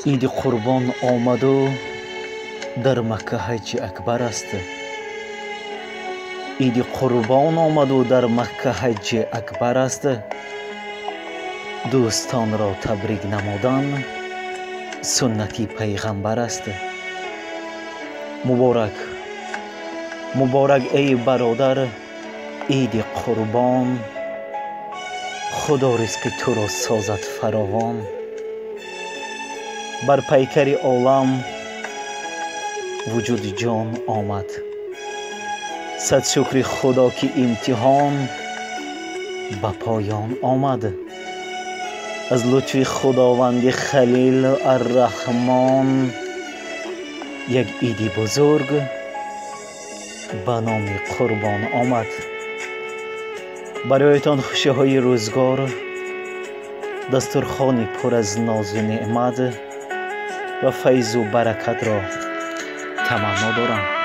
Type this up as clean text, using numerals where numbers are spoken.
عید قربان آمد و در مکه حج اکبر است. عید قربان آمد و در مکه حج اکبر است. دوستان را تبریک نمودن سنتی پیغمبر است. مبارک مبارک ای برادر عید قربان، خدا رزق تو را سازد فراوان. بر پیکر عالم وجود جان آمد، صد شکر خدا که امتحان به پایان آمد. از لطف خداوند خلیل الرحمن یک عید بزرگ به نام قربان آمد. برایتان خوشی های روزگار، دسترخوانی پر از ناز و نعمت و فیض و برکت را تمنا دارم.